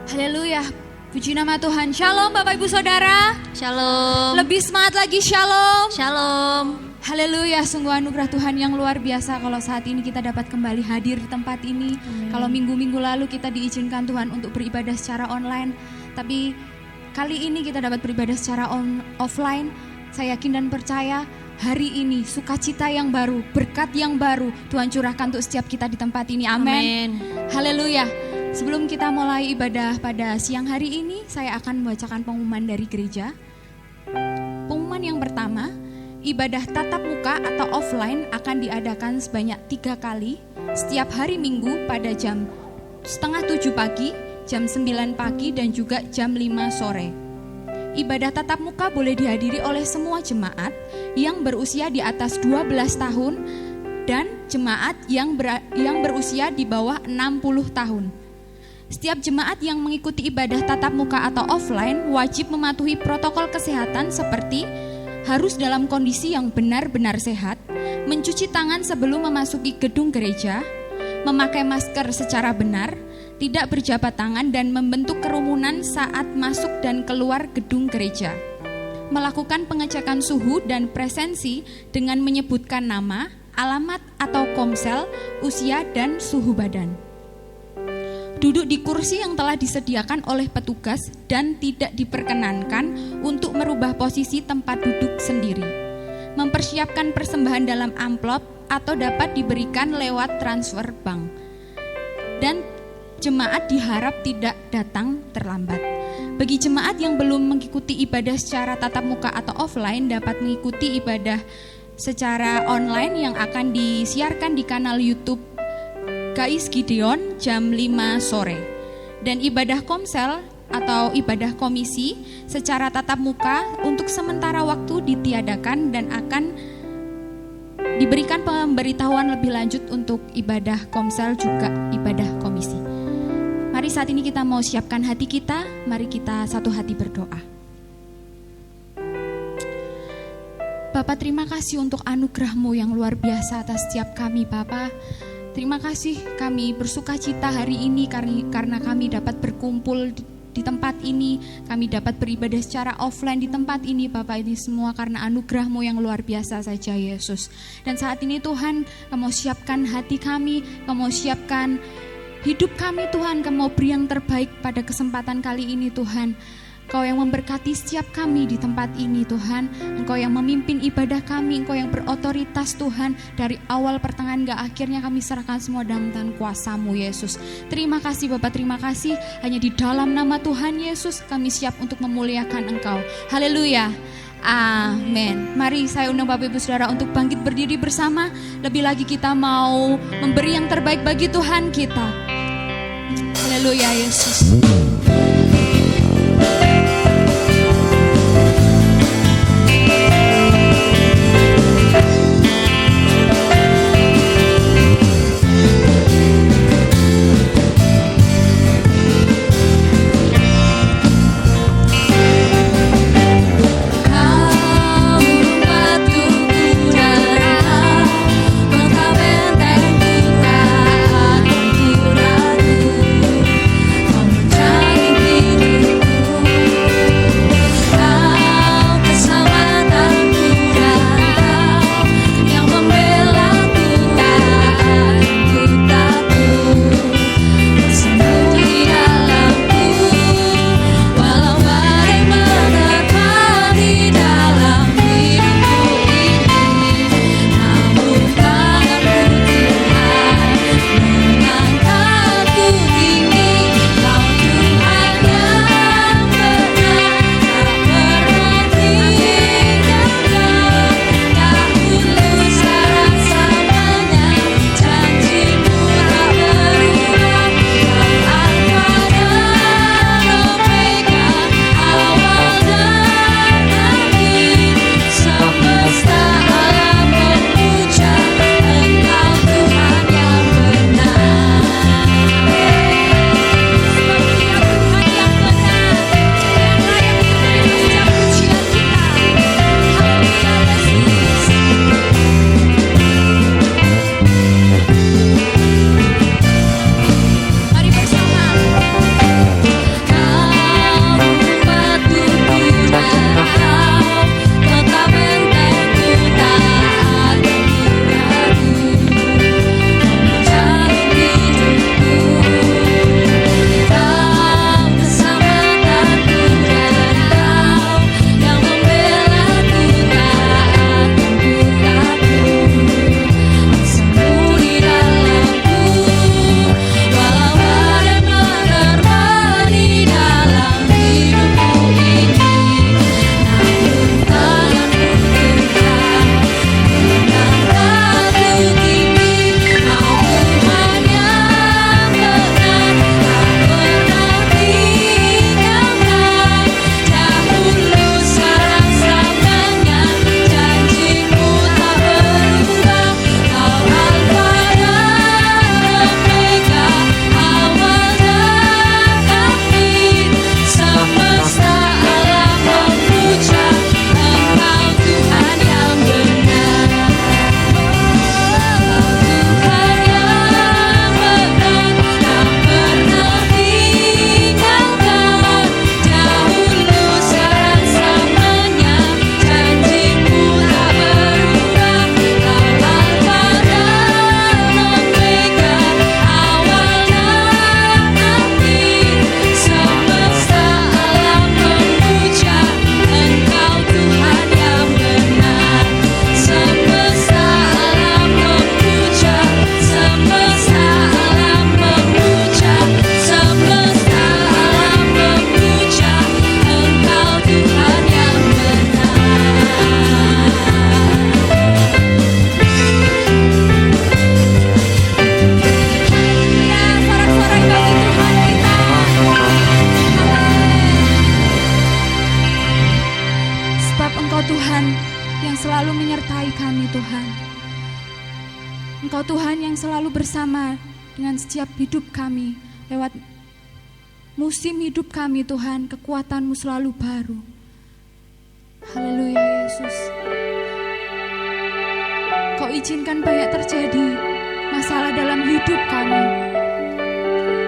Haleluya, puji nama Tuhan. Shalom Bapak Ibu Saudara. Shalom. Lebih semangat lagi, shalom. Shalom. Haleluya, sungguh anugerah Tuhan yang luar biasa kalau saat ini kita dapat kembali hadir di tempat ini. Kalau minggu-minggu lalu kita diizinkan Tuhan untuk beribadah secara online, tapi kali ini kita dapat beribadah secara offline. Saya yakin dan percaya hari ini sukacita yang baru, berkat yang baru Tuhan curahkan untuk setiap kita di tempat ini. Amin. Haleluya. Sebelum kita mulai ibadah pada siang hari ini, saya akan membacakan pengumuman dari gereja. Pengumuman yang pertama, ibadah tatap muka atau offline akan diadakan sebanyak 3 kali setiap hari Minggu pada jam 6:30 pagi, jam 9 pagi, dan juga jam 5 sore. Ibadah tatap muka boleh dihadiri oleh semua jemaat yang berusia di atas 12 tahun dan jemaat yang berusia di bawah 60 tahun. Setiap jemaat yang mengikuti ibadah tatap muka atau offline wajib mematuhi protokol kesehatan seperti harus dalam kondisi yang benar-benar sehat, mencuci tangan sebelum memasuki gedung gereja, memakai masker secara benar, tidak berjabat tangan dan membentuk kerumunan saat masuk dan keluar gedung gereja. Melakukan pengecekan suhu dan presensi dengan menyebutkan nama, alamat atau komsel, usia dan suhu badan. Duduk di kursi yang telah disediakan oleh petugas dan tidak diperkenankan untuk merubah posisi tempat duduk sendiri. Mempersiapkan persembahan dalam amplop atau dapat diberikan lewat transfer bank. Dan jemaat diharap tidak datang terlambat. Bagi jemaat yang belum mengikuti ibadah secara tatap muka atau offline dapat mengikuti ibadah secara online yang akan disiarkan di kanal YouTube GAIS Gideon jam 5 sore. Dan ibadah komsel atau ibadah komisi secara tatap muka untuk sementara waktu ditiadakan dan akan diberikan pemberitahuan lebih lanjut untuk ibadah komsel juga ibadah komisi. Mari saat ini kita mau siapkan hati kita, mari kita satu hati berdoa. Bapak, terima kasih untuk anugerah-Mu yang luar biasa atas setiap kami, Bapak. Terima kasih kami bersukacita hari ini karena kami dapat berkumpul di tempat ini, kami dapat beribadah secara offline di tempat ini, Bapak. Ini semua karena anugerah-Mu yang luar biasa saja, Yesus. Dan saat ini Tuhan, Kamu siapkan hati kami, Kamu siapkan hidup kami Tuhan, Kamu beri yang terbaik pada kesempatan kali ini Tuhan. Engkau yang memberkati setiap kami di tempat ini Tuhan. Engkau yang memimpin ibadah kami, Engkau yang berotoritas Tuhan. Dari awal pertengahan hingga akhirnya kami serahkan semua dalam tangan kuasa-Mu Yesus. Terima kasih Bapak, terima kasih. Hanya di dalam nama Tuhan Yesus kami siap untuk memuliakan Engkau. Haleluya. Amin. Mari saya undang Bapak Ibu Saudara untuk bangkit berdiri bersama. Lebih lagi kita mau memberi yang terbaik bagi Tuhan kita. Haleluya Yesus. Kau dengan setiap hidup kami, lewat musim hidup kami Tuhan, kekuatan-Mu selalu baru. Haleluya Yesus. Kau izinkan banyak terjadi masalah dalam hidup kami,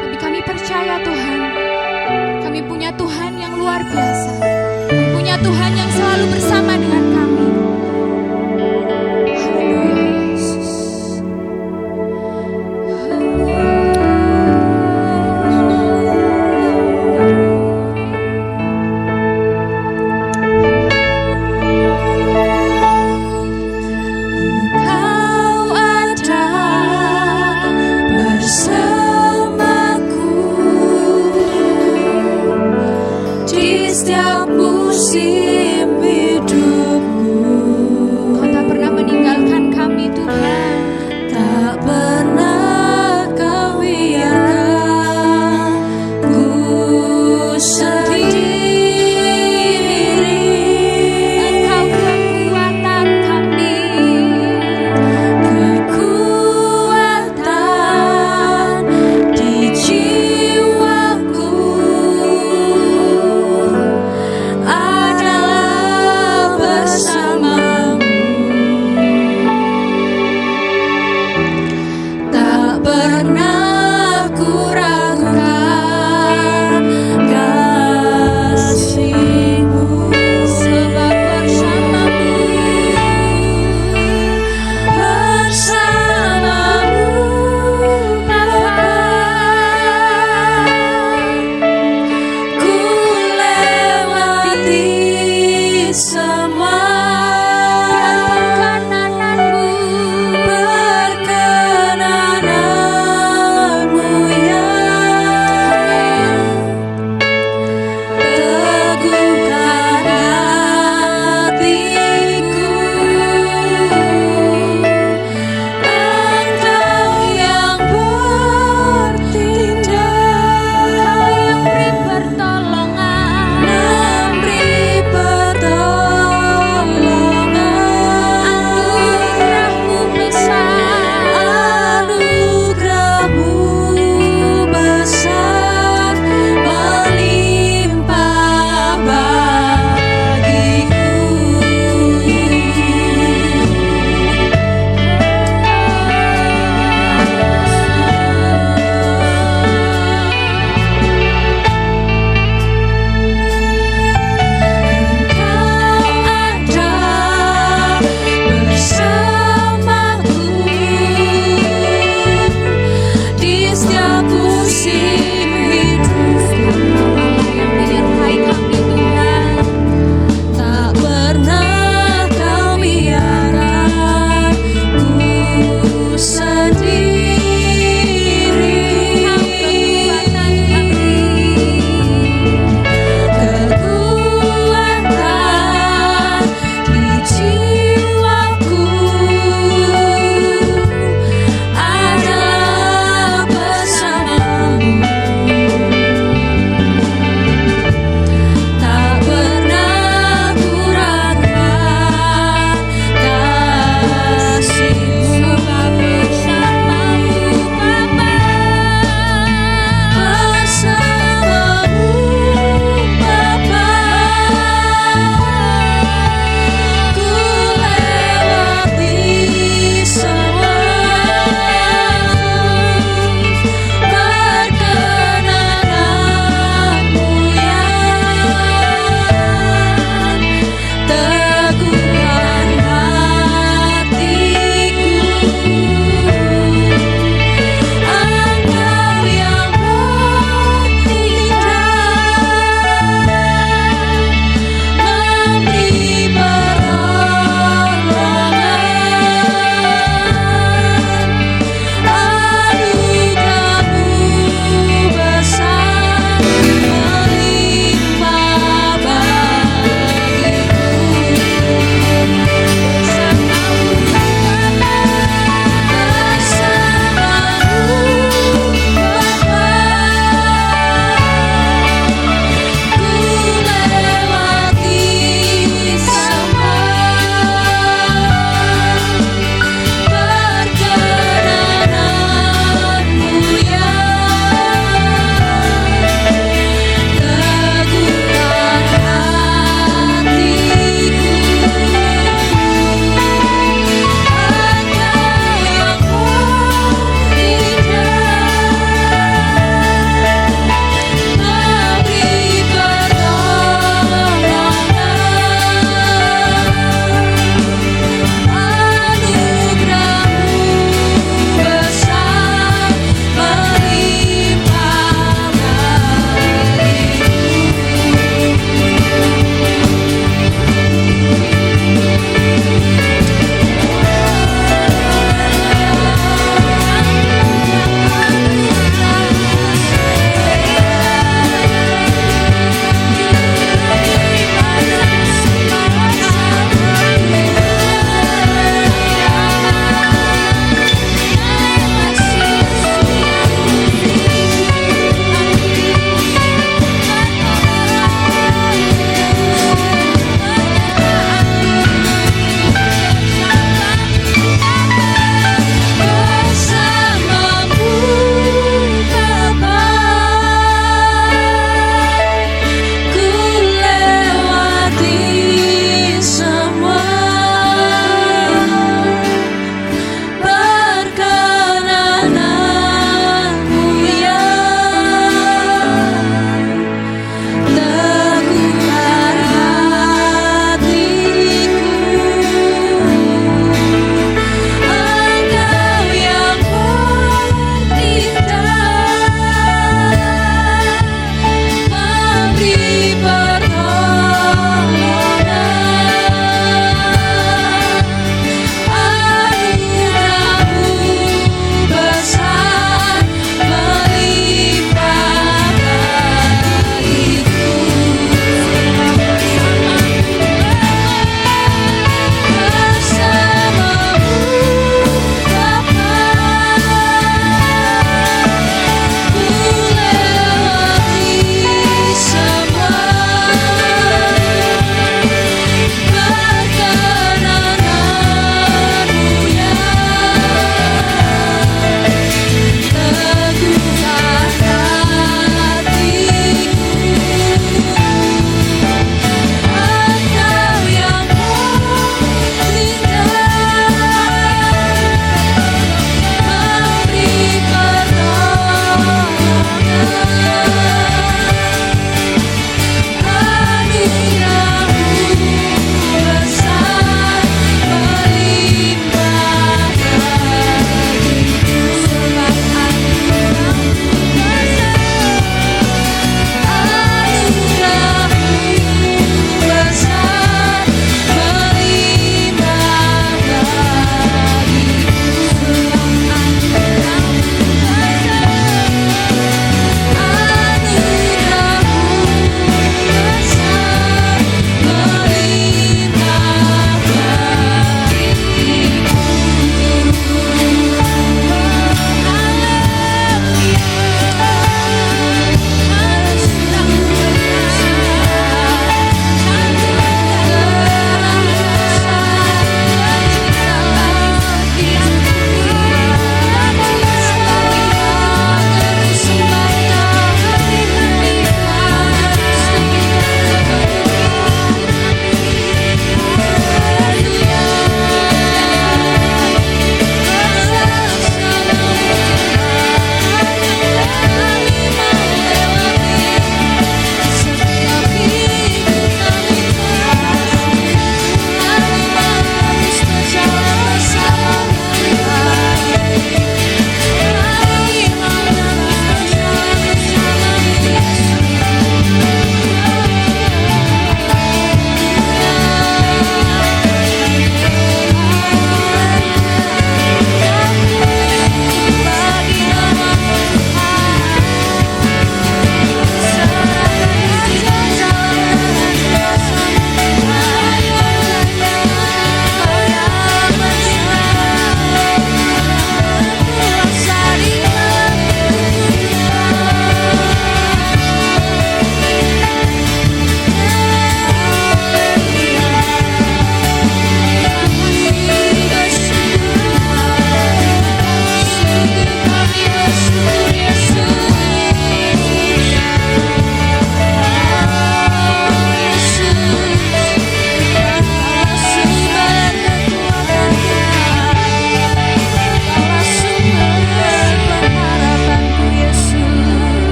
tapi kami percaya Tuhan, kami punya Tuhan yang luar biasa, kami punya Tuhan yang selalu bersama dengan kami. Haleluya Yesus. Setiap musim hidupku, Kau tak pernah meninggalkan kami Tuhan. tak pernah Kau biarkan ku sendiri. Engkau kekuatan kami, Kekuatan di jiwaku adalah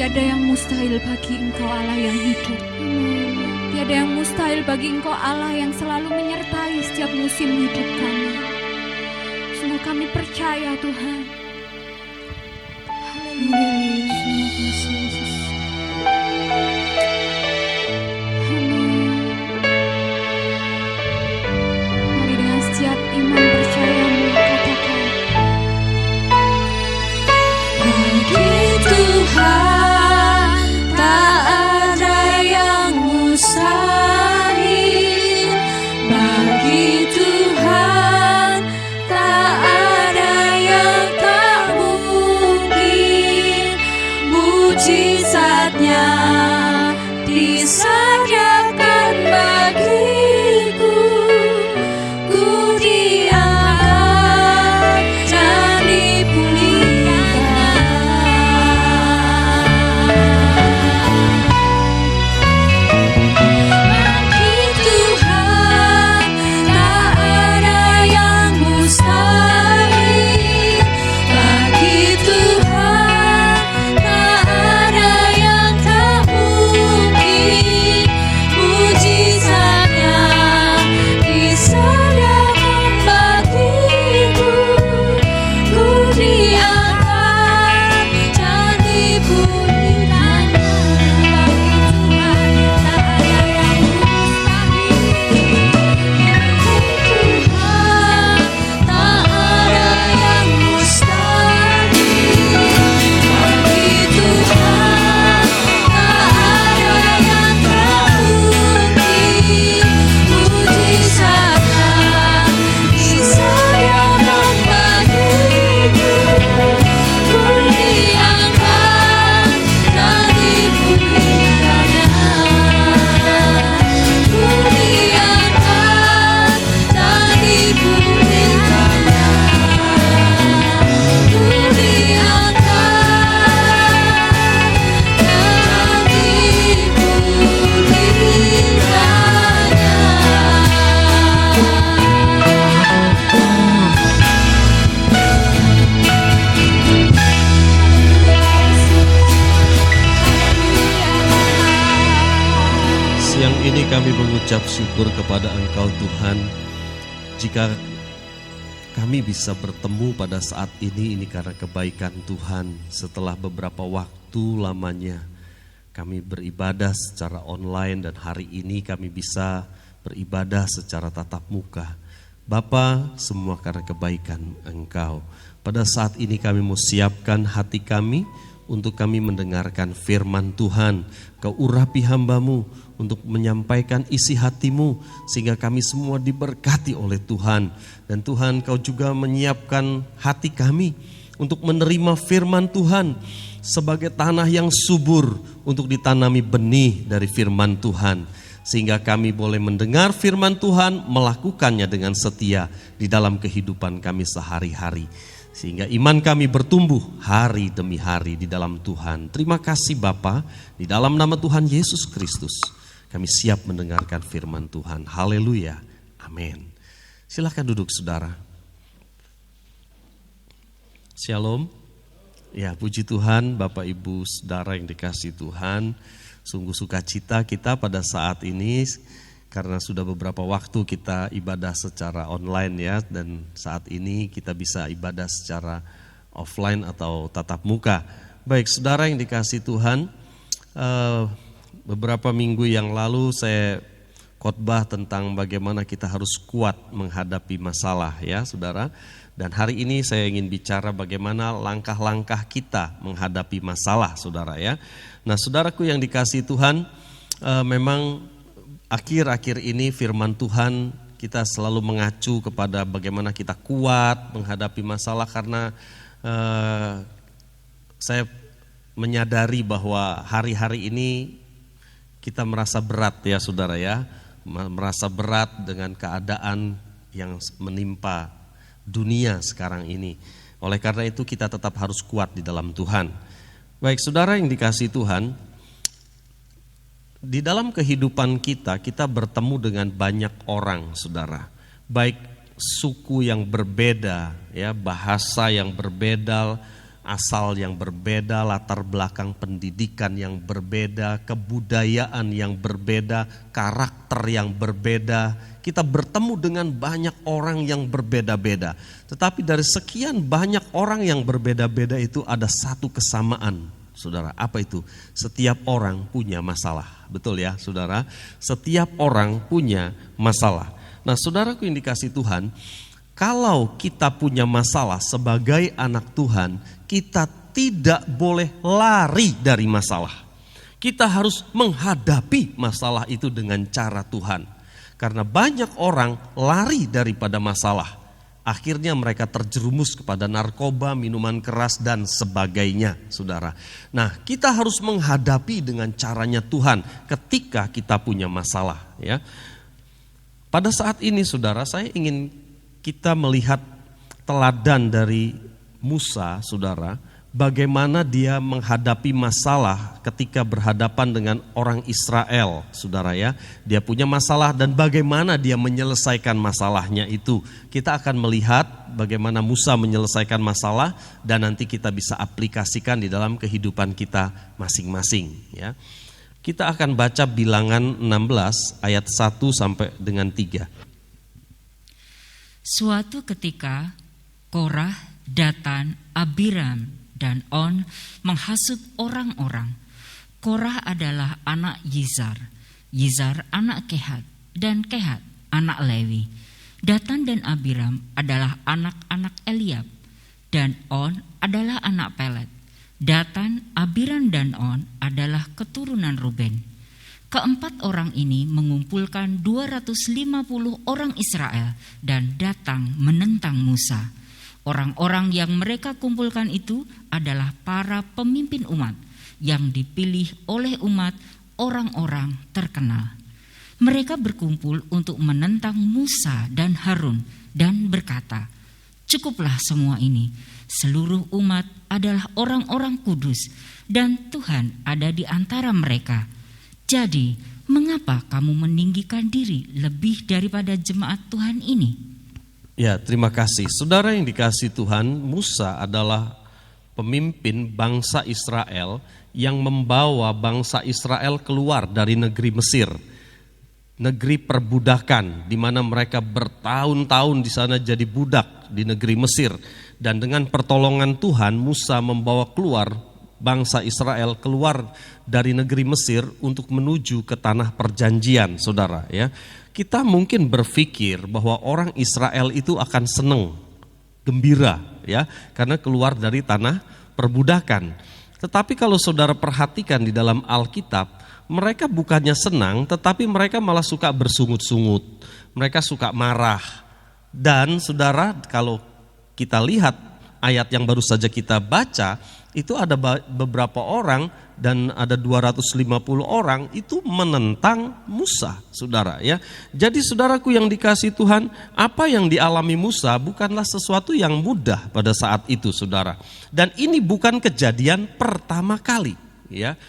tiada yang mustahil bagi Engkau Allah yang hidup. Tiada yang mustahil bagi Engkau Allah yang selalu menyertai setiap musim hidup kami. Sungguh kami percaya Tuhan. Haleluya. Mari dengan setiap iman percayamu katakan, bagi Tuhan tak ada yang mustahil. Bagi Tuhan tak ada yang tak mungkin. Mujizatnya disediakan bagiku. Ku diangkat dan dipulihkan. Bagi Tuhan tak ada yang mustahil. Bagi Tuhan tak ada yang tak mungkin. Mujizatnya disediakan bagiku. Ku diangkat dan dipulihkan. Bagi Tuhan tak ada yang mustahil. Bagi Tuhan tak ada yang mustahil. Bagi Tuhan tak ada yang tak mungkin. Mujizatnya disediakan bagiku. Ku diangkat dan dipulihkan. Ku diangkat dan dipulihkan. Ku diangkat dan dipulihkan. Siang ini kami mengucap syukur kepada Engkau Tuhan, jika kami bisa bertemu pada saat ini karena kebaikan Tuhan. Setelah beberapa waktu lamanya kami beribadah secara online dan hari ini kami bisa beribadah secara tatap muka. Bapa, semua karena kebaikan Engkau. Pada saat ini kami mau siapkan hati kami untuk kami mendengarkan firman Tuhan. Kau urapi hamba-Mu untuk menyampaikan isi hati-Mu sehingga kami semua diberkati oleh Tuhan. Dan Tuhan, Kau juga menyiapkan hati kami untuk menerima firman Tuhan sebagai tanah yang subur untuk ditanami benih dari firman Tuhan. Sehingga kami boleh mendengar firman Tuhan, melakukannya dengan setia di dalam kehidupan kami sehari-hari. Sehingga iman kami bertumbuh hari demi hari di dalam Tuhan. Terima kasih Bapa, di dalam nama Tuhan Yesus Kristus kami siap mendengarkan firman Tuhan. Haleluya, amin. Silakan duduk saudara. Shalom. Ya, puji Tuhan Bapak Ibu Saudara yang dikasihi Tuhan. Sungguh sukacita kita pada saat ini karena sudah beberapa waktu kita ibadah secara online ya, dan saat ini kita bisa ibadah secara offline atau tatap muka. Baik saudara yang dikasihi Tuhan, beberapa minggu yang lalu saya khotbah tentang bagaimana kita harus kuat menghadapi masalah ya saudara. Dan hari ini saya ingin bicara bagaimana langkah-langkah kita menghadapi masalah saudara ya. Nah saudaraku yang dikasihi Tuhan, memang akhir-akhir ini firman Tuhan kita selalu mengacu kepada bagaimana kita kuat menghadapi masalah. Karena saya menyadari bahwa hari-hari ini kita merasa berat ya saudara ya. Merasa berat dengan keadaan yang menimpa dunia sekarang ini. Oleh karena itu kita tetap harus kuat di dalam Tuhan. Baik saudara yang dikasihi Tuhan, di dalam kehidupan kita bertemu dengan banyak orang saudara. Baik suku yang berbeda, ya, bahasa yang berbeda, asal yang berbeda, latar belakang pendidikan yang berbeda, kebudayaan yang berbeda, karakter yang berbeda. Kita bertemu dengan banyak orang yang berbeda-beda. Tetapi dari sekian banyak orang yang berbeda-beda itu ada satu kesamaan, saudara. Apa itu? Setiap orang punya masalah. Betul ya, saudara? Setiap orang punya masalah. Nah, saudaraku yang dikasihi Tuhan, kalau kita punya masalah sebagai anak Tuhan, kita tidak boleh lari dari masalah. Kita harus menghadapi masalah itu dengan cara Tuhan. Karena banyak orang lari daripada masalah. Akhirnya mereka terjerumus kepada narkoba, minuman keras, dan sebagainya, saudara. Nah, kita harus menghadapi dengan caranya Tuhan ketika kita punya masalah. Ya. Pada saat ini, saudara, saya ingin kita melihat teladan dari Musa, saudara, bagaimana dia menghadapi masalah ketika berhadapan dengan orang Israel, saudara ya. Dia punya masalah dan bagaimana dia menyelesaikan masalahnya itu. Kita akan melihat bagaimana Musa menyelesaikan masalah dan nanti kita bisa aplikasikan di dalam kehidupan kita masing-masing ya. Kita akan baca Bilangan 16 ayat 1 sampai dengan 3. Suatu ketika Korah, Datan, Abiram, dan On menghasut orang-orang. Korah adalah anak Yizar, Yizar anak Kehat, dan Kehat anak Lewi. Datan dan Abiram adalah anak-anak Eliab, dan On adalah anak Pelet. Datan, Abiram, dan On adalah keturunan Ruben. Keempat orang ini mengumpulkan 250 orang Israel dan datang menentang Musa. Orang-orang yang mereka kumpulkan itu adalah para pemimpin umat yang dipilih oleh umat, orang-orang terkenal. Mereka berkumpul untuk menentang Musa dan Harun dan berkata, "Cukuplah semua ini, seluruh umat adalah orang-orang kudus dan Tuhan ada di antara mereka. Jadi, mengapa kamu meninggikan diri lebih daripada jemaat Tuhan ini?" Ya, terima kasih. Saudara yang dikasihi Tuhan, Musa adalah pemimpin bangsa Israel yang membawa bangsa Israel keluar dari negeri Mesir. Negeri perbudakan di mana mereka bertahun-tahun di sana jadi budak di negeri Mesir. Dan dengan pertolongan Tuhan, Musa membawa keluar bangsa Israel keluar dari negeri Mesir untuk menuju ke tanah perjanjian, saudara ya. Kita mungkin berpikir bahwa orang Israel itu akan senang, gembira ya, karena keluar dari tanah perbudakan. Tetapi kalau saudara perhatikan di dalam Alkitab, mereka bukannya senang, tetapi mereka malah suka bersungut-sungut. Mereka suka marah. Dan saudara, kalau kita lihat ayat yang baru saja kita baca, itu ada beberapa orang dan ada 250 orang itu menentang Musa, saudara ya. Jadi saudaraku yang dikasihi Tuhan, apa yang dialami Musa bukanlah sesuatu yang mudah pada saat itu, saudara. Dan ini bukan kejadian pertama kali, ya.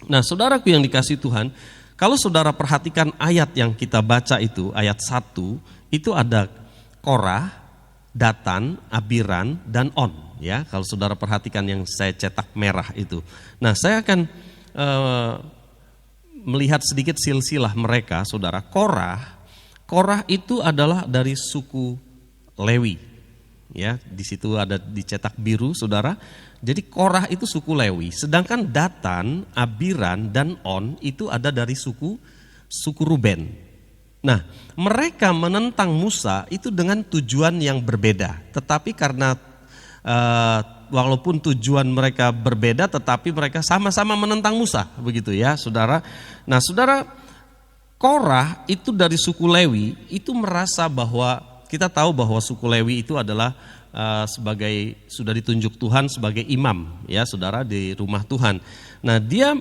Nah, saudaraku yang dikasihi Tuhan, kalau saudara perhatikan ayat yang kita baca itu, ayat 1, itu ada Korah, Datan, Abiram, dan On. Ya, kalau saudara perhatikan yang saya cetak merah itu. Nah, saya akan melihat sedikit silsilah mereka, saudara. Korah itu adalah dari suku Lewi. Ya, di situ ada dicetak biru, saudara. Jadi Korah itu suku Lewi. Sedangkan Datan, Abiram, dan On itu ada dari suku Ruben. Nah, mereka menentang Musa itu dengan tujuan yang berbeda. Tetapi karena walaupun tujuan mereka berbeda, tetapi mereka sama-sama menentang Musa, begitu ya, saudara. Nah, saudara, Korah itu dari suku Lewi itu merasa bahwa kita tahu bahwa suku Lewi itu adalah sebagai sudah ditunjuk Tuhan sebagai imam, ya, saudara, di rumah Tuhan. Nah, dia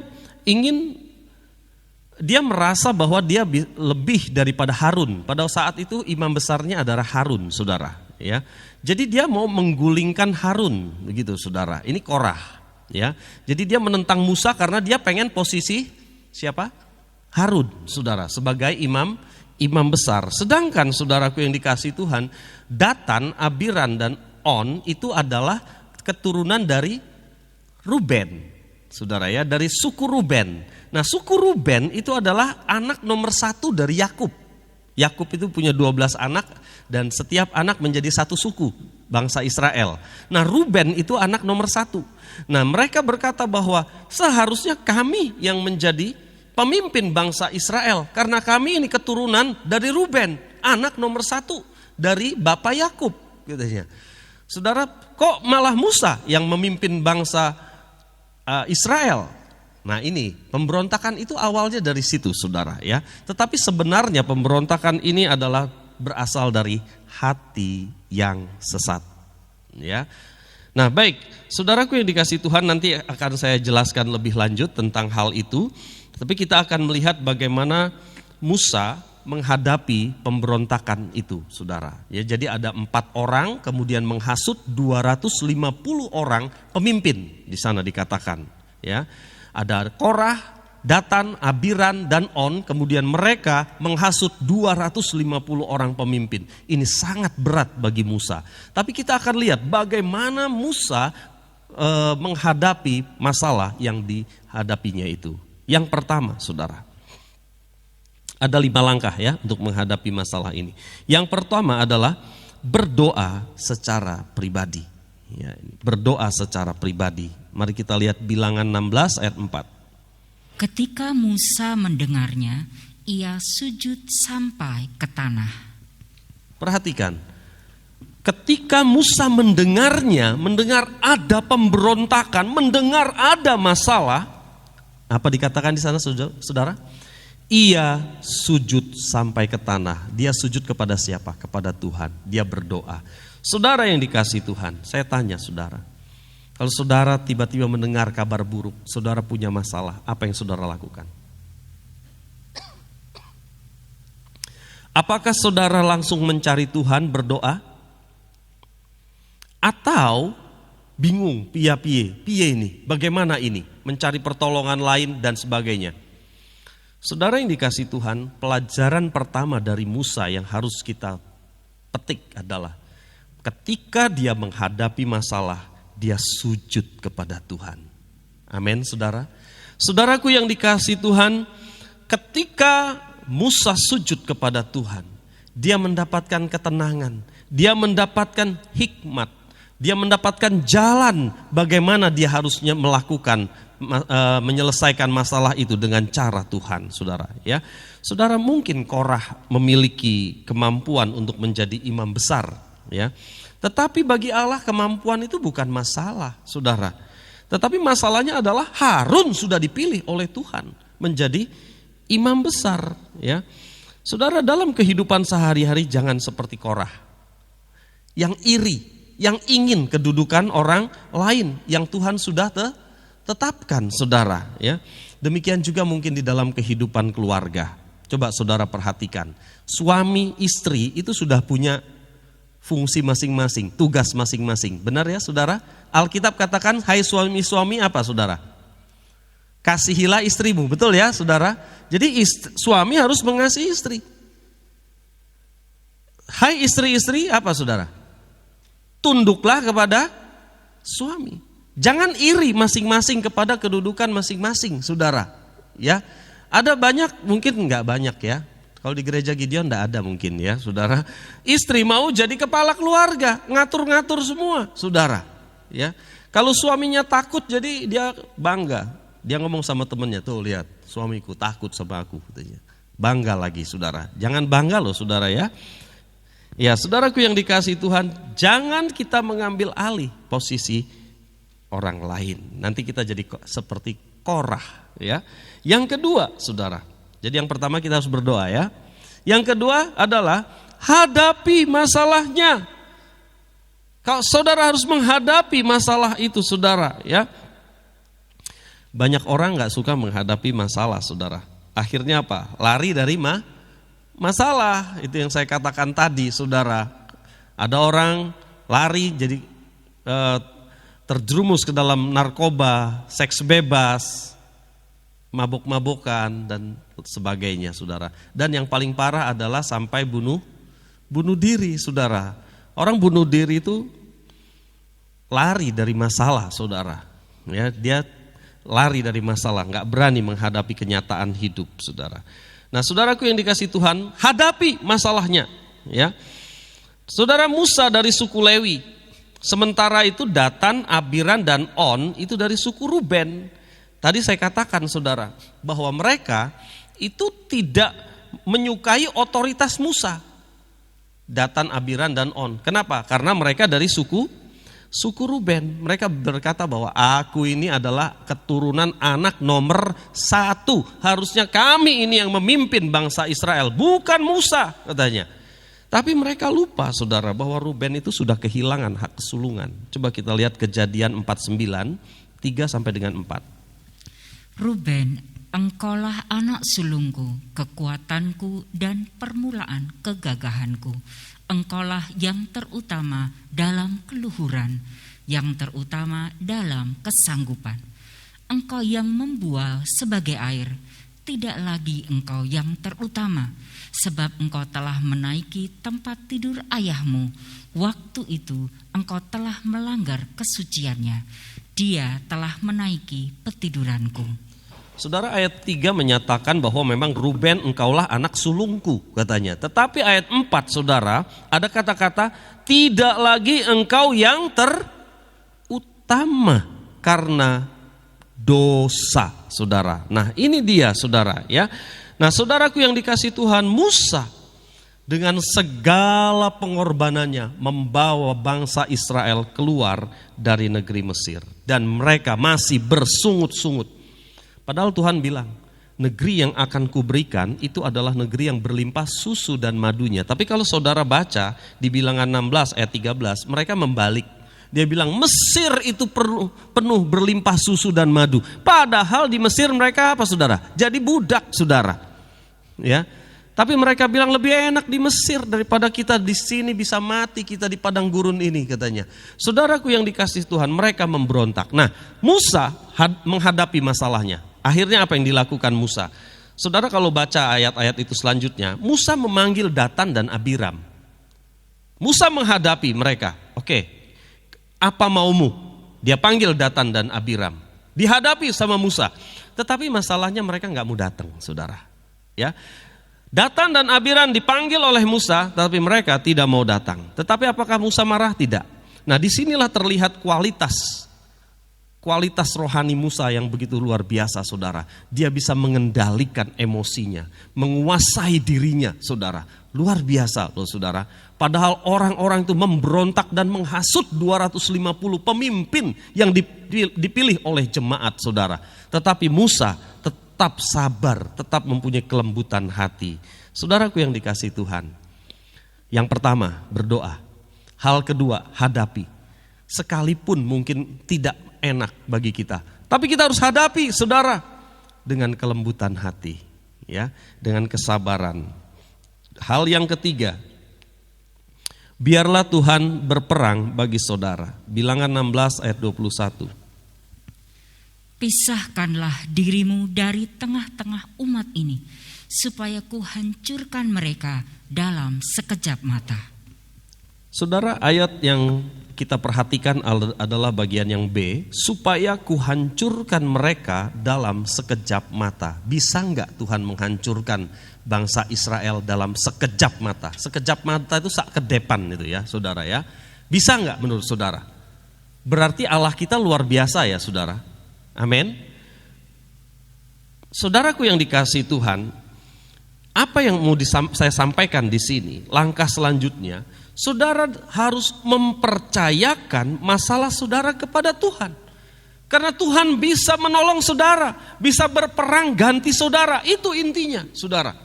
merasa bahwa dia lebih daripada Harun. Pada saat itu imam besarnya adalah Harun, saudara. Ya, jadi dia mau menggulingkan Harun, begitu, saudara. Ini Korah, ya. Jadi dia menentang Musa karena dia pengen posisi siapa? Harun, saudara, sebagai imam besar. Sedangkan saudaraku yang dikasihi Tuhan, Datan, Abiram, dan On itu adalah keturunan dari Ruben, saudara ya, dari suku Ruben. Nah, suku Ruben itu adalah anak nomor 1 dari Yakub. Yakub itu punya 12 anak dan setiap anak menjadi satu suku, bangsa Israel. Nah, Ruben itu anak nomor 1. Nah, mereka berkata bahwa seharusnya kami yang menjadi pemimpin bangsa Israel karena kami ini keturunan dari Ruben, anak nomor 1 dari bapak Yakub, katanya. Saudara, kok malah Musa yang memimpin bangsa Israel? Nah, ini pemberontakan itu awalnya dari situ, saudara ya. Tetapi sebenarnya pemberontakan ini adalah berasal dari hati yang sesat, ya. Nah, baik, saudaraku yang dikasihi Tuhan, nanti akan saya jelaskan lebih lanjut tentang hal itu. Tapi kita akan melihat bagaimana Musa menghadapi pemberontakan itu, saudara. Ya, jadi ada 4 orang, kemudian menghasut 250 orang pemimpin di sana dikatakan. Ya, ada Korah, Datan, Abiram, dan On. Kemudian mereka menghasut 250 orang pemimpin. Ini sangat berat bagi Musa. Tapi kita akan lihat bagaimana Musa menghadapi masalah yang dihadapinya itu. Yang pertama, saudara, ada 5 langkah ya untuk menghadapi masalah ini. Yang pertama adalah berdoa secara pribadi. Ya, berdoa secara pribadi. Mari kita lihat Bilangan 16 ayat 4. Ketika Musa mendengarnya, ia sujud sampai ke tanah. Perhatikan, ketika Musa mendengarnya, mendengar ada pemberontakan, mendengar ada masalah, apa dikatakan di sana, saudara? Ia sujud sampai ke tanah. Dia sujud kepada siapa? Kepada Tuhan. Dia berdoa. Saudara yang dikasihi Tuhan, saya tanya saudara, kalau saudara tiba-tiba mendengar kabar buruk, saudara punya masalah, apa yang saudara lakukan? Apakah saudara langsung mencari Tuhan berdoa? Atau bingung, piye ini, bagaimana ini, mencari pertolongan lain dan sebagainya? Saudara yang dikasihi Tuhan, pelajaran pertama dari Musa yang harus kita petik adalah ketika dia menghadapi masalah, dia sujud kepada Tuhan. Amin, saudara. Saudaraku yang dikasihi Tuhan, ketika Musa sujud kepada Tuhan, dia mendapatkan ketenangan, dia mendapatkan hikmat, dia mendapatkan jalan bagaimana dia harusnya melakukan menyelesaikan masalah itu dengan cara Tuhan, saudara. Ya, saudara, mungkin Korah memiliki kemampuan untuk menjadi imam besar, ya. Tetapi bagi Allah kemampuan itu bukan masalah, saudara. Tetapi masalahnya adalah Harun sudah dipilih oleh Tuhan menjadi imam besar, ya. Saudara, dalam kehidupan sehari-hari jangan seperti Korah yang iri, yang ingin kedudukan orang lain yang Tuhan sudah tetapkan, saudara, ya. Demikian juga mungkin di dalam kehidupan keluarga. Coba saudara perhatikan, suami istri itu sudah punya fungsi masing-masing, tugas masing-masing. Benar ya saudara? Alkitab katakan, hai suami-suami apa saudara? Kasihilah istrimu, betul ya saudara? Jadi suami harus mengasihi istri. Hai istri-istri apa saudara? Tunduklah kepada suami. Jangan iri masing-masing kepada kedudukan masing-masing, saudara. Ya, ada banyak, mungkin enggak banyak ya. Kalau di gereja Gideon enggak ada mungkin ya, saudara. Istri mau jadi kepala keluarga, ngatur-ngatur semua, saudara. Ya, kalau suaminya takut, jadi dia bangga. Dia ngomong sama temennya, tuh lihat, suamiku takut sama aku, katanya. Bangga lagi, saudara. Jangan bangga loh, saudara ya. Ya, saudaraku yang dikasihi Tuhan, jangan kita mengambil alih posisi orang lain. Nanti kita jadi seperti Korah, ya. Yang kedua, saudara. Jadi yang pertama kita harus berdoa ya. Yang kedua adalah hadapi masalahnya. Kalau saudara harus menghadapi masalah itu, saudara, ya. Banyak orang nggak suka menghadapi masalah, saudara. Akhirnya apa? Lari dari masalah. Itu yang saya katakan tadi, saudara. Ada orang lari jadi terjerumus ke dalam narkoba, seks bebas, mabuk-mabukan dan sebagainya, saudara. Dan yang paling parah adalah sampai bunuh diri, saudara. Orang bunuh diri itu lari dari masalah, saudara. Ya, dia lari dari masalah, nggak berani menghadapi kenyataan hidup, saudara. Nah, saudaraku yang dikasih Tuhan, hadapi masalahnya. Ya, saudara, Musa dari suku Lewi, sementara itu Datan, Abiram, dan On itu dari suku Ruben. Tadi saya katakan, saudara, bahwa mereka itu tidak menyukai otoritas Musa. Datan, Abiram, dan On. Kenapa? Karena mereka dari suku Ruben. Mereka berkata bahwa aku ini adalah keturunan anak nomor 1. Harusnya kami ini yang memimpin bangsa Israel, bukan Musa, katanya. Tapi mereka lupa, saudara, bahwa Ruben itu sudah kehilangan hak kesulungan. Coba kita lihat Kejadian 49, 3 sampai dengan 4. Ruben, engkaulah anak sulungku, kekuatanku dan permulaan kegagahanku. Engkaulah yang terutama dalam keluhuran, yang terutama dalam kesanggupan. Engkau yang membual sebagai air, tidak lagi engkau yang terutama, sebab engkau telah menaiki tempat tidur ayahmu. Waktu itu engkau telah melanggar kesuciannya. Dia telah menaiki petiduranku. Saudara, ayat 3 menyatakan bahwa memang Ruben engkaulah anak sulungku, katanya. Tetapi ayat 4, saudara, ada kata-kata tidak lagi engkau yang terutama karena dosa, saudara. Nah, ini dia, saudara, ya. Nah, saudaraku yang dikasih Tuhan, Musa dengan segala pengorbanannya membawa bangsa Israel keluar dari negeri Mesir, dan mereka masih bersungut-sungut. Padahal Tuhan bilang, negeri yang akan kuberikan itu adalah negeri yang berlimpah susu dan madunya. Tapi kalau saudara baca di Bilangan 16 ayat 13, mereka membalik. Dia bilang Mesir itu penuh berlimpah susu dan madu. Padahal di Mesir mereka apa, saudara? Jadi budak, saudara. Ya. Tapi mereka bilang lebih enak di Mesir daripada kita di sini bisa mati kita di padang gurun ini, katanya. Saudaraku yang dikasih Tuhan, mereka memberontak. Nah, Musa menghadapi masalahnya. Akhirnya apa yang dilakukan Musa? Saudara, kalau baca ayat-ayat itu selanjutnya, Musa memanggil Datan dan Abiram. Musa menghadapi mereka. Oke, apa maumu? Dia panggil Datan dan Abiram. Dihadapi sama Musa. Tetapi masalahnya mereka nggak mau datang, saudara. Ya, Datan dan Abiram dipanggil oleh Musa, tetapi mereka tidak mau datang. Tetapi apakah Musa marah? Tidak. Nah, disinilah terlihat kualitas rohani Musa yang begitu luar biasa, saudara. Dia bisa mengendalikan emosinya, menguasai dirinya, saudara. Luar biasa loh, saudara. Padahal orang-orang itu memberontak dan menghasut 250 pemimpin yang dipilih oleh jemaat, saudara. Tetapi Musa tetap sabar, tetap mempunyai kelembutan hati. Saudaraku yang dikasih Tuhan, yang pertama berdoa. Hal kedua, hadapi. Sekalipun mungkin tidak enak bagi kita, tapi kita harus hadapi, saudara, dengan kelembutan hati, ya, dengan kesabaran. Hal yang ketiga, biarlah Tuhan berperang bagi saudara. Bilangan 16 ayat 21. Pisahkanlah dirimu dari tengah-tengah umat ini, supaya ku hancurkan mereka dalam sekejap mata. Saudara, ayat yang kita perhatikan adalah bagian yang B, supaya ku hancurkan mereka dalam sekejap mata. Bisa enggak Tuhan menghancurkan bangsa Israel dalam sekejap mata? Sekejap mata itu sak kedepan itu ya, saudara ya. Bisa enggak menurut saudara? Berarti Allah kita luar biasa ya, saudara. Amin. Saudaraku yang dikasihi Tuhan, apa yang mau saya sampaikan di sini? Langkah selanjutnya, saudara harus mempercayakan masalah saudara kepada Tuhan. Karena Tuhan bisa menolong saudara, bisa berperang ganti saudara. Itu intinya, saudara.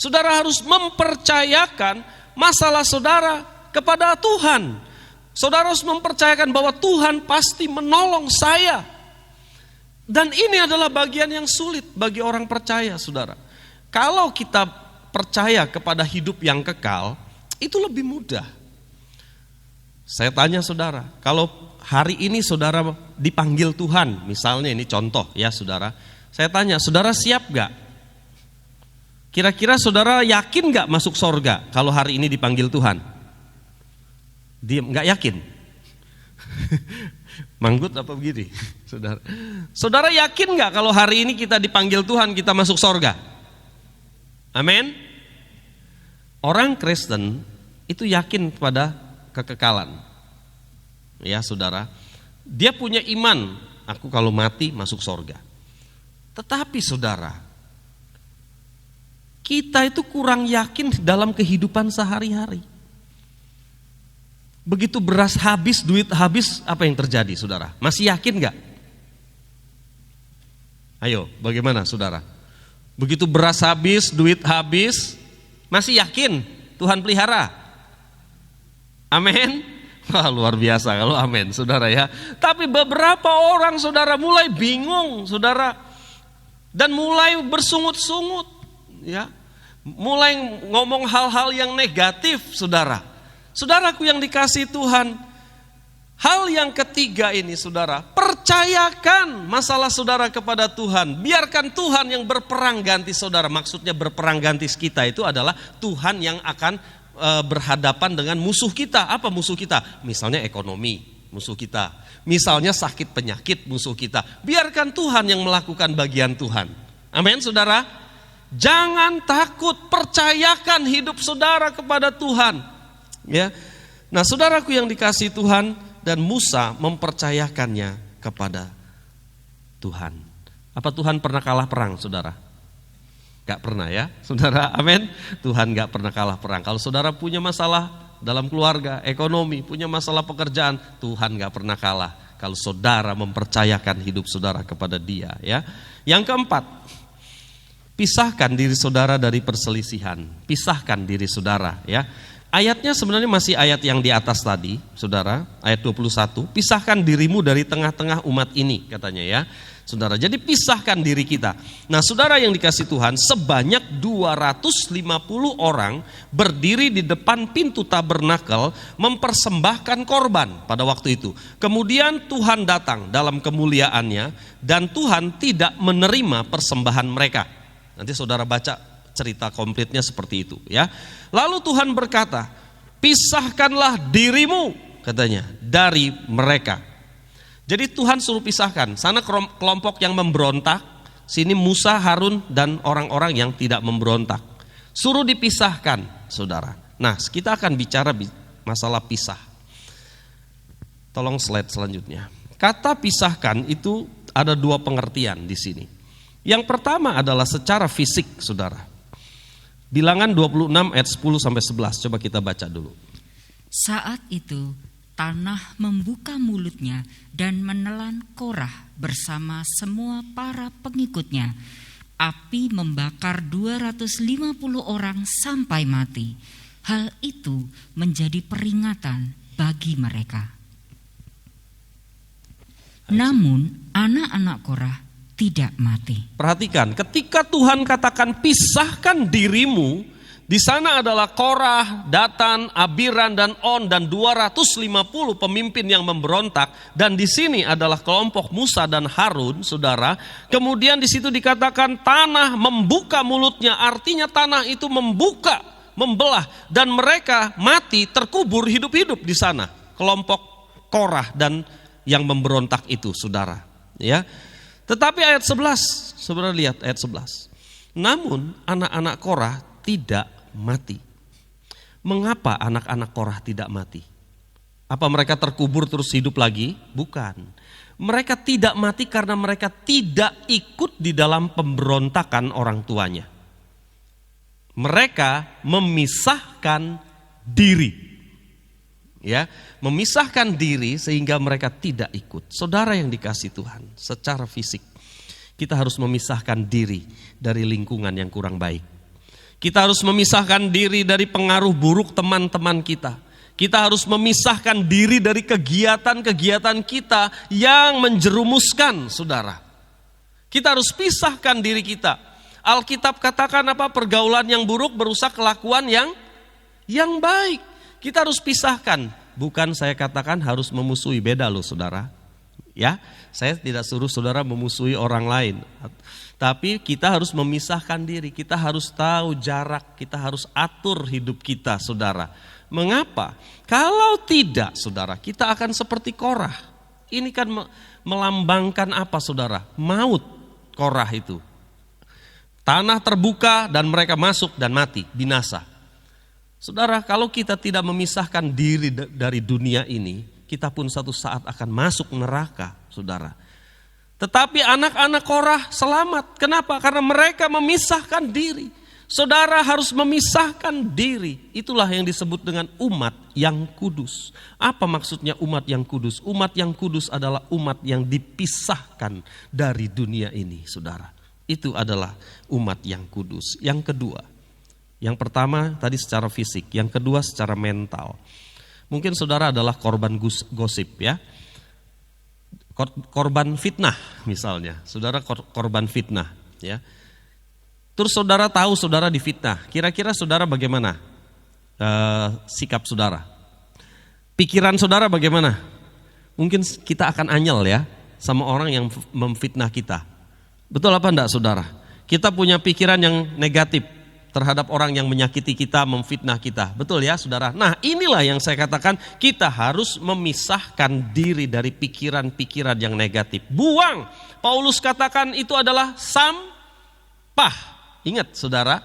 Saudara harus mempercayakan masalah saudara kepada Tuhan. Saudara harus mempercayakan bahwa Tuhan pasti menolong saya. Dan ini adalah bagian yang sulit bagi orang percaya, saudara. Kalau kita percaya kepada hidup yang kekal, itu lebih mudah. Saya tanya saudara, kalau hari ini saudara dipanggil Tuhan, misalnya ini contoh ya saudara, saya tanya, saudara siap gak? Kira-kira saudara yakin gak masuk sorga kalau hari ini dipanggil Tuhan? Diam, gak yakin? Manggut apa begini? Saudara, saudara yakin nggak kalau hari ini kita dipanggil Tuhan, kita masuk sorga? Amin. Orang Kristen itu yakin pada kekekalan. Ya saudara, dia punya iman, aku kalau mati masuk sorga. Tetapi saudara, kita itu kurang yakin dalam kehidupan sehari-hari. Begitu beras habis, duit habis, apa yang terjadi saudara? Masih yakin gak? Ayo, bagaimana saudara? Begitu beras habis, duit habis, masih yakin Tuhan pelihara? Amin. Wah, luar biasa kalau amin saudara ya. Tapi beberapa orang saudara mulai bingung saudara, dan mulai bersungut-sungut ya, mulai ngomong hal-hal yang negatif saudara. Saudaraku yang dikasihi Tuhan, hal yang ketiga ini saudara, percayakan masalah saudara kepada Tuhan. Biarkan Tuhan yang berperang ganti saudara. Maksudnya berperang ganti kita itu adalah Tuhan yang akan berhadapan dengan musuh kita. Apa musuh kita? Misalnya ekonomi, musuh kita. Misalnya sakit penyakit, musuh kita. Biarkan Tuhan yang melakukan bagian Tuhan. Amin saudara. Jangan takut, percayakan hidup saudara kepada Tuhan. Ya, nah saudaraku yang dikasihi Tuhan, dan Musa mempercayakannya kepada Tuhan. Apa Tuhan pernah kalah perang saudara? Gak pernah ya saudara, amin. Tuhan gak pernah kalah perang. Kalau saudara punya masalah dalam keluarga, ekonomi, punya masalah pekerjaan, Tuhan gak pernah kalah kalau saudara mempercayakan hidup saudara kepada Dia ya. Yang keempat, pisahkan diri saudara dari perselisihan. Pisahkan diri saudara ya. Ayatnya sebenarnya masih ayat yang di atas tadi, saudara, ayat 21. Pisahkan dirimu dari tengah-tengah umat ini, katanya ya, saudara. Jadi pisahkan diri kita. Nah, saudara yang dikasihi Tuhan, sebanyak 250 orang berdiri di depan pintu tabernakel mempersembahkan korban pada waktu itu. Kemudian Tuhan datang dalam kemuliaannya, dan Tuhan tidak menerima persembahan mereka. Nanti saudara baca cerita komplitnya seperti itu ya. Lalu Tuhan berkata, pisahkanlah dirimu, katanya, dari mereka. Jadi Tuhan suruh pisahkan. Sana kelompok yang memberontak, sini Musa, Harun, dan orang-orang yang tidak memberontak. Suruh dipisahkan, saudara. Nah, kita akan bicara masalah pisah. Tolong slide selanjutnya. Kata pisahkan itu ada dua pengertian di sini. Yang pertama adalah secara fisik, saudara. Bilangan 26 ayat 10 sampai 11. Coba kita baca dulu. Saat itu tanah membuka mulutnya dan menelan Korah bersama semua para pengikutnya. Api membakar 250 orang sampai mati. Hal itu menjadi peringatan bagi mereka. Namun anak-anak Korah tidak mati. Perhatikan, ketika Tuhan katakan pisahkan dirimu, di sana adalah Korah, Datan, Abiram, dan On, dan 250 pemimpin yang memberontak, dan di sini adalah kelompok Musa dan Harun, saudara. Kemudian di situ dikatakan tanah membuka mulutnya, artinya tanah itu membuka, membelah, dan mereka mati terkubur hidup-hidup di sana. Kelompok Korah dan yang memberontak itu, saudara. Ya. Tetapi ayat 11, saudara lihat ayat 11. Namun anak-anak Korah tidak mati. Mengapa anak-anak Korah tidak mati? Apa mereka terkubur terus hidup lagi? Bukan. Mereka tidak mati karena mereka tidak ikut di dalam pemberontakan orang tuanya. Mereka memisahkan diri. Ya, memisahkan diri sehingga mereka tidak ikut. Saudara yang dikasihi Tuhan, secara fisik kita harus memisahkan diri dari lingkungan yang kurang baik. Kita harus memisahkan diri dari pengaruh buruk teman-teman kita. Kita harus memisahkan diri dari kegiatan-kegiatan kita yang menjerumuskan, saudara. Kita harus pisahkan diri kita. Alkitab katakan apa? Pergaulan yang buruk merusak kelakuan yang baik. Kita harus pisahkan. Bukan saya katakan harus memusuhi, beda loh saudara. Ya, saya tidak suruh saudara memusuhi orang lain. Tapi kita harus memisahkan diri. Kita harus tahu jarak. Kita harus atur hidup kita, saudara. Mengapa? Kalau tidak, saudara, kita akan seperti Korah. Ini kan melambangkan apa, saudara? Maut Korah itu. Tanah terbuka dan mereka masuk dan mati, binasa. Saudara, kalau kita tidak memisahkan diri dari dunia ini, kita pun satu saat akan masuk neraka, saudara. Tetapi anak-anak Korah selamat. Kenapa? Karena mereka memisahkan diri. Saudara harus memisahkan diri. Itulah yang disebut dengan umat yang kudus. Apa maksudnya umat yang kudus? Umat yang kudus adalah umat yang dipisahkan dari dunia ini, saudara. Itu adalah umat yang kudus. Yang kedua, yang pertama tadi secara fisik, yang kedua secara mental. Mungkin saudara adalah korban gosip ya. Korban fitnah misalnya. Saudara korban fitnah ya. Terus saudara tahu saudara difitnah. Kira-kira saudara bagaimana sikap saudara? Pikiran saudara bagaimana? Mungkin kita akan anyel ya sama orang yang memfitnah kita. Betul apa enggak saudara? Kita punya pikiran yang negatif terhadap orang yang menyakiti kita, memfitnah kita. Betul ya saudara? Nah inilah yang saya katakan, kita harus memisahkan diri dari pikiran-pikiran yang negatif. Buang. Paulus katakan itu adalah sampah. Ingat saudara,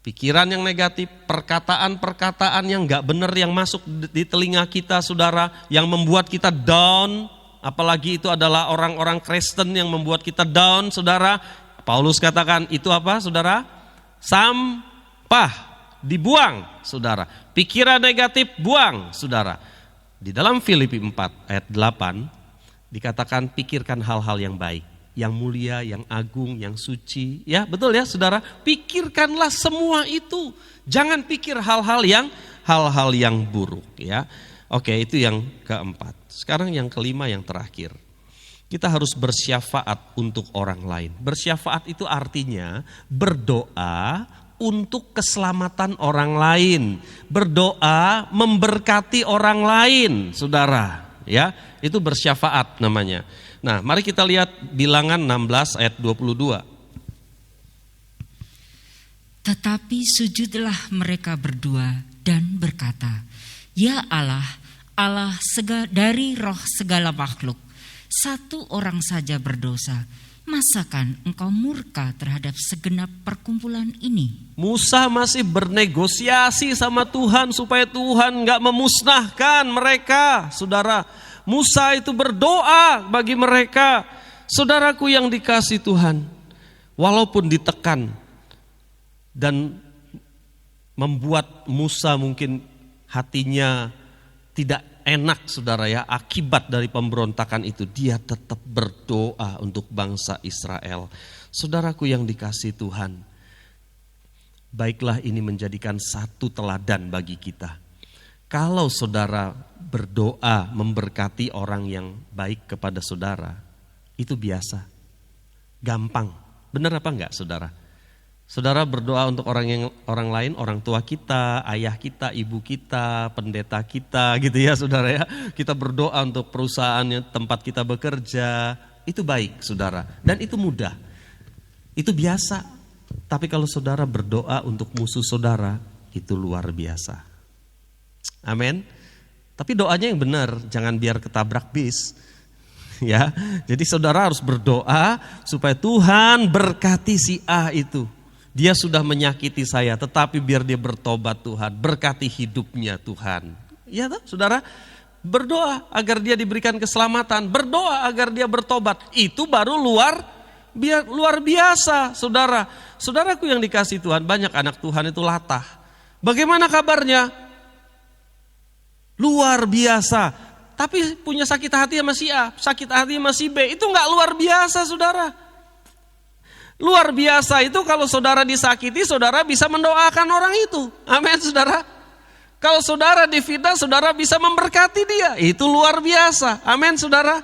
pikiran yang negatif, perkataan-perkataan yang gak benar yang masuk di telinga kita saudara, yang membuat kita down, apalagi itu adalah orang-orang Kristen yang membuat kita down saudara. Paulus katakan itu apa saudara? Sampah, dibuang saudara. Pikiran negatif buang saudara. Di dalam Filipi 4 ayat 8 dikatakan pikirkan hal-hal yang baik, yang mulia, yang agung, yang suci. Ya betul ya saudara, pikirkanlah semua itu. Jangan pikir hal-hal yang buruk ya. Oke, itu yang keempat. Sekarang yang kelima, yang terakhir. Kita harus bersyafaat untuk orang lain. Bersyafaat itu artinya berdoa untuk keselamatan orang lain. Berdoa memberkati orang lain, saudara. Ya, itu bersyafaat namanya. Nah, mari kita lihat Bilangan 16 ayat 22. Tetapi sujudlah mereka berdua dan berkata, Ya Allah, Allah dari roh segala makhluk, satu orang saja berdosa. Masakan engkau murka terhadap segenap perkumpulan ini? Musa masih bernegosiasi sama Tuhan supaya Tuhan gak memusnahkan mereka, saudara. Musa itu berdoa bagi mereka. Saudaraku yang dikasih Tuhan, walaupun ditekan dan membuat Musa mungkin hatinya tidak enak saudara ya, akibat dari pemberontakan itu, dia tetap berdoa untuk bangsa Israel. Saudaraku yang dikasih Tuhan, baiklah ini menjadikan satu teladan bagi kita. Kalau saudara berdoa memberkati orang yang baik kepada saudara, itu biasa, gampang. Benar apa enggak saudara? Saudara berdoa untuk orang lain, orang tua kita, ayah kita, ibu kita, pendeta kita gitu ya saudara ya. Kita berdoa untuk perusahaannya, tempat kita bekerja, itu baik saudara. Dan itu mudah, itu biasa. Tapi kalau saudara berdoa untuk musuh saudara, itu luar biasa. Amin. Tapi doanya yang benar, jangan biar ketabrak bis. Ya, jadi saudara harus berdoa supaya Tuhan berkati si A itu. Dia sudah menyakiti saya, tetapi biar dia bertobat Tuhan, berkati hidupnya Tuhan. Ya toh, saudara, berdoa agar dia diberikan keselamatan, berdoa agar dia bertobat. Itu baru luar biasa, saudara. Saudaraku yang dikasih Tuhan, banyak anak Tuhan itu latah. Bagaimana kabarnya? Luar biasa. Tapi punya sakit hati sama si A, sakit hati sama si B, itu enggak luar biasa, saudara. Luar biasa itu kalau saudara disakiti, saudara bisa mendoakan orang itu. Amin, saudara. Kalau saudara difitnah, saudara bisa memberkati dia. Itu luar biasa. Amin, saudara.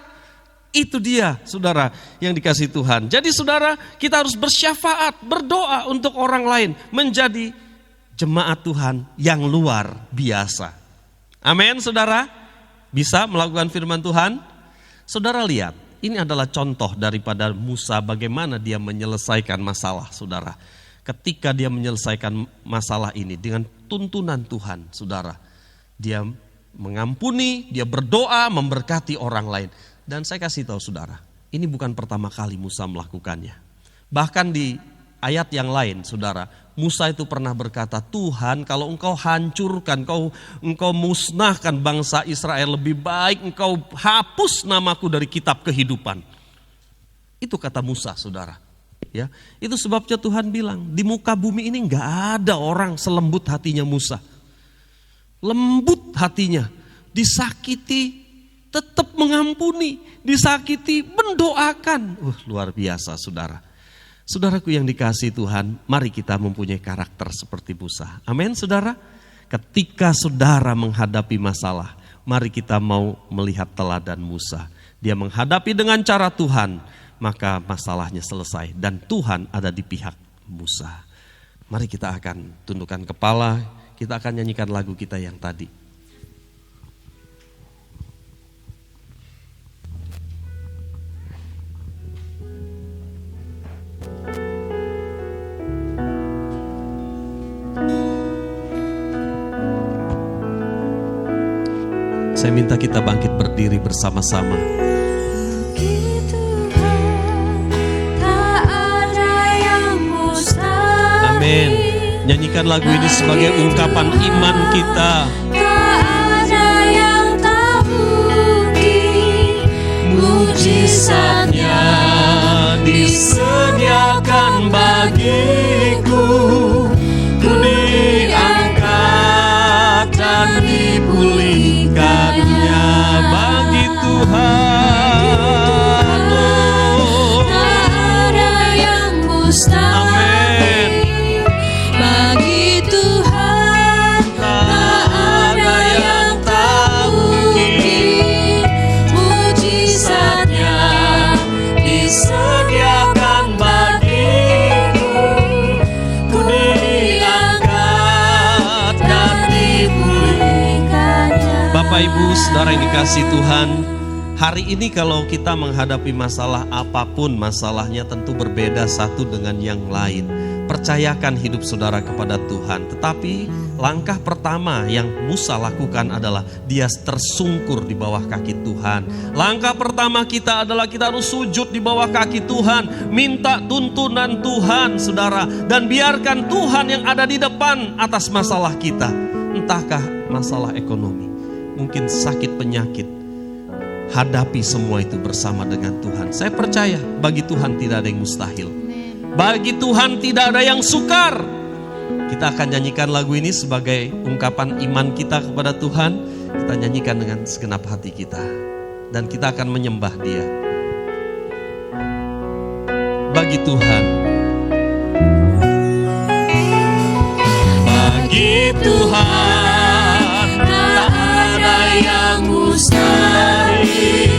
Itu dia, saudara, yang dikasih Tuhan. Jadi saudara, kita harus bersyafaat, berdoa untuk orang lain, menjadi jemaat Tuhan yang luar biasa. Amin, saudara. Bisa melakukan firman Tuhan. Saudara lihat. Ini adalah contoh daripada Musa bagaimana dia menyelesaikan masalah, saudara. ketika dia menyelesaikan masalah ini dengan tuntunan Tuhan, saudara, dia mengampuni, dia berdoa, memberkati orang lain. Dan saya kasih tahu saudara, ini bukan pertama kali Musa melakukannya. Bahkan di ayat yang lain, saudara, Musa itu pernah berkata, Tuhan, kalau engkau hancurkan, engkau musnahkan bangsa Israel, lebih baik engkau hapus namaku dari kitab kehidupan. Itu kata Musa, saudara. Ya, itu sebabnya Tuhan bilang, di muka bumi ini enggak ada orang selembut hatinya Musa. Lembut hatinya, disakiti tetap mengampuni, disakiti mendoakan. Luar biasa, saudara. Saudaraku yang dikasihi Tuhan, mari kita mempunyai karakter seperti Musa. Amin, saudara. Ketika saudara menghadapi masalah, mari kita mau melihat teladan Musa. Dia menghadapi dengan cara Tuhan, maka masalahnya selesai dan Tuhan ada di pihak Musa. Mari kita akan tundukkan kepala, kita akan nyanyikan lagu kita yang tadi. Saya minta kita bangkit berdiri bersama-sama. Bagi Tuhan tak ada yang mustahil. Amin. Nyanyikan lagu ini sebagai ungkapan iman kita. Tak ada yang tak mungkin. Mujizatnya disediakan bagiku. Ku diangkat dan dipulihkannya bagi Tuhan. tak ada yang mustahil. Bagi Tuhan tak ada yang tak mungkin. Mujizatnya disediakan bagiku. Ku diangkat dan dipulihkannya. Bapak Ibu Saudara yang dikasihi Tuhan, hari ini kalau kita menghadapi masalah apapun, masalahnya tentu berbeda satu dengan yang lain. Percayakan hidup saudara kepada Tuhan. Tetapi langkah pertama yang Musa lakukan adalah dia tersungkur di bawah kaki Tuhan. Langkah pertama kita adalah kita harus sujud di bawah kaki Tuhan, minta tuntunan Tuhan, saudara, dan biarkan Tuhan yang ada di depan atas masalah kita. Entahkah masalah ekonomi, mungkin sakit penyakit, hadapi semua itu bersama dengan Tuhan. Saya percaya bagi Tuhan tidak ada yang mustahil. Bagi Tuhan tidak ada yang sukar. Kita akan nyanyikan lagu ini sebagai ungkapan iman kita kepada Tuhan. Kita nyanyikan dengan segenap hati kita. Dan kita akan menyembah Dia. Bagi Tuhan. Bagi Tuhan tak ada yang mustahil.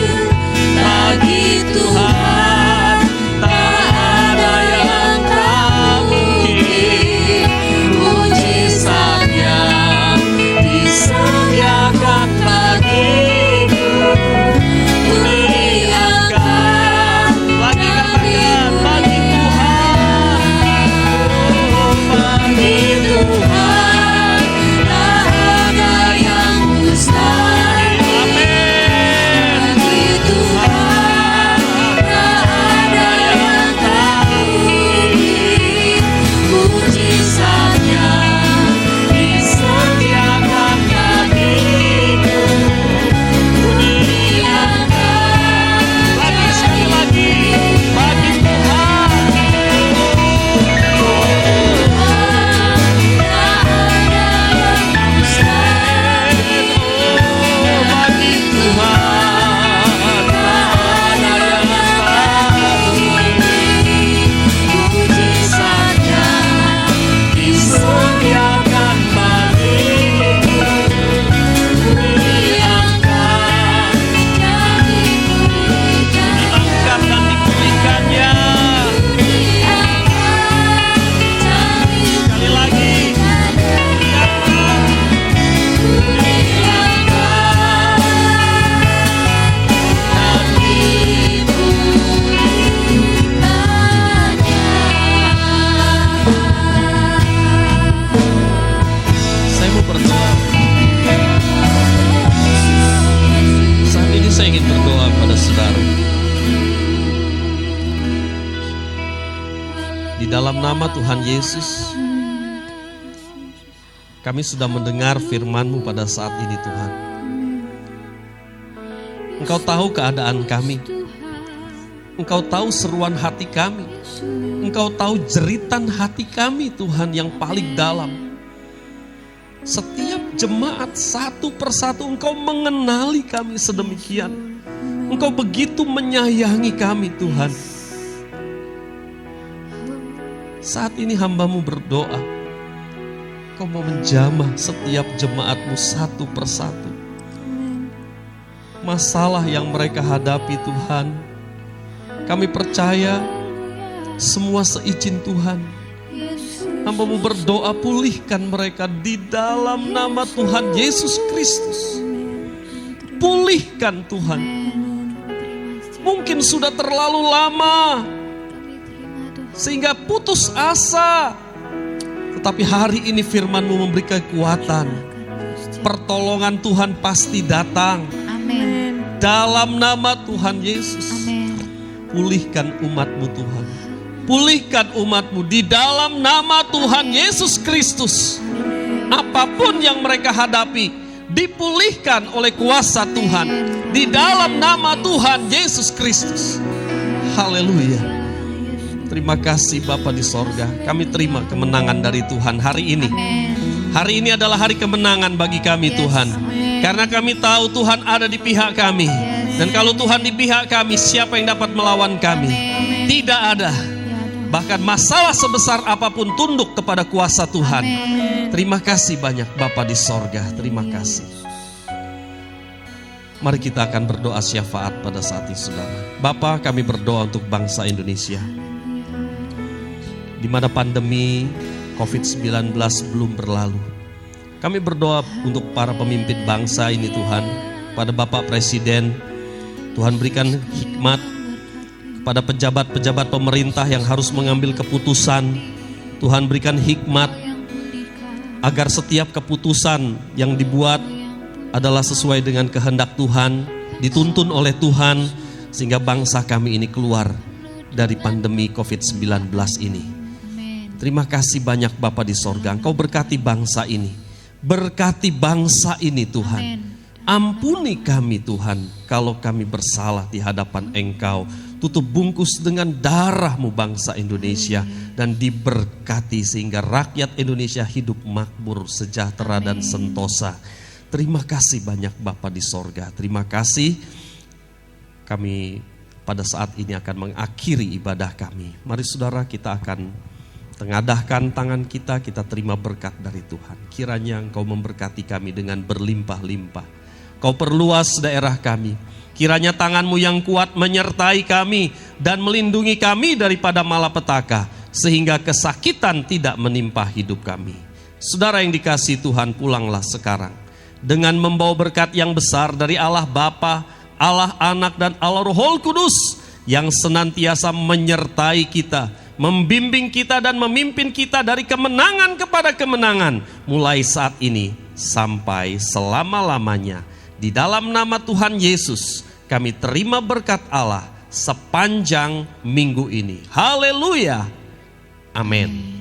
Bagi Tuhan tak ada yang tak mungkin. Mujizatnya disediakan bagiku. Ku diangkat. Lagi katakan bagi Tuhan. Bagi Tuhan tak ada yang mustahil. Amin. saudara. Di dalam nama Tuhan Yesus, kami sudah mendengar firman-Mu pada saat ini Tuhan. Engkau tahu keadaan kami. Engkau tahu seruan hati kami. Engkau tahu jeritan hati kami Tuhan yang paling dalam. Setiap jemaat satu persatu Engkau mengenali kami sedemikian. Engkau begitu menyayangi kami Tuhan. Saat ini hamba-Mu berdoa. Engkau mau menjamah setiap jemaat-Mu satu persatu. Masalah yang mereka hadapi Tuhan, kami percaya semua seizin Tuhan. Hamba-Mu berdoa, pulihkan mereka di dalam nama Tuhan Yesus Kristus. Pulihkan Tuhan. Mungkin sudah terlalu lama sehingga putus asa. Tetapi hari ini firman-Mu memberi kekuatan. Pertolongan Tuhan pasti datang. Amin. Dalam nama Tuhan Yesus. Amin. Pulihkan umat-Mu Tuhan. Pulihkan umat-Mu di dalam nama Tuhan Yesus Kristus. Apapun yang mereka hadapi, dipulihkan oleh kuasa Tuhan. Di dalam nama Tuhan Yesus Kristus. Haleluya. Terima kasih Bapa di sorga. Kami terima kemenangan dari Tuhan hari ini. Hari ini adalah hari kemenangan bagi kami Tuhan. Karena kami tahu Tuhan ada di pihak kami. Dan kalau Tuhan di pihak kami, siapa yang dapat melawan kami? Tidak ada. Bahkan masalah sebesar apapun tunduk kepada kuasa Tuhan. Terima kasih banyak Bapa di sorga. Terima kasih. Mari kita akan berdoa syafaat pada saat ini saudara. Bapa, kami berdoa untuk bangsa Indonesia. Di mana pandemi COVID-19 belum berlalu. Kami berdoa untuk para pemimpin bangsa ini Tuhan. Pada Bapak Presiden, Tuhan berikan hikmat kepada pejabat-pejabat pemerintah yang harus mengambil keputusan. Tuhan berikan hikmat agar setiap keputusan yang dibuat adalah sesuai dengan kehendak Tuhan, dituntun oleh Tuhan, sehingga bangsa kami ini keluar dari pandemi COVID-19 ini. Terima kasih banyak Bapa di sorga. Engkau berkati bangsa ini. Berkati bangsa ini Tuhan. Ampuni kami Tuhan kalau kami bersalah di hadapan Engkau. Tutup bungkus dengan darah-Mu bangsa Indonesia. Dan diberkati sehingga rakyat Indonesia hidup makmur, sejahtera dan sentosa. Terima kasih banyak Bapa di sorga. Terima kasih. Kami pada saat ini akan mengakhiri ibadah kami. Mari saudara, kita akan tengadahkan tangan kita, kita terima berkat dari Tuhan. Kiranya Engkau memberkati kami dengan berlimpah-limpah. Kau perluas daerah kami. Kiranya tangan-Mu yang kuat menyertai kami dan melindungi kami daripada malapetaka. Sehingga kesakitan tidak menimpa hidup kami. Saudara yang dikasihi Tuhan, pulanglah sekarang. Dengan membawa berkat yang besar dari Allah Bapa, Allah Anak dan Allah Roh Kudus. Yang senantiasa menyertai kita, membimbing kita dan memimpin kita dari kemenangan kepada kemenangan. Mulai saat ini sampai selama-lamanya. Di dalam nama Tuhan Yesus kami terima berkat Allah sepanjang minggu ini. Haleluya. Amin.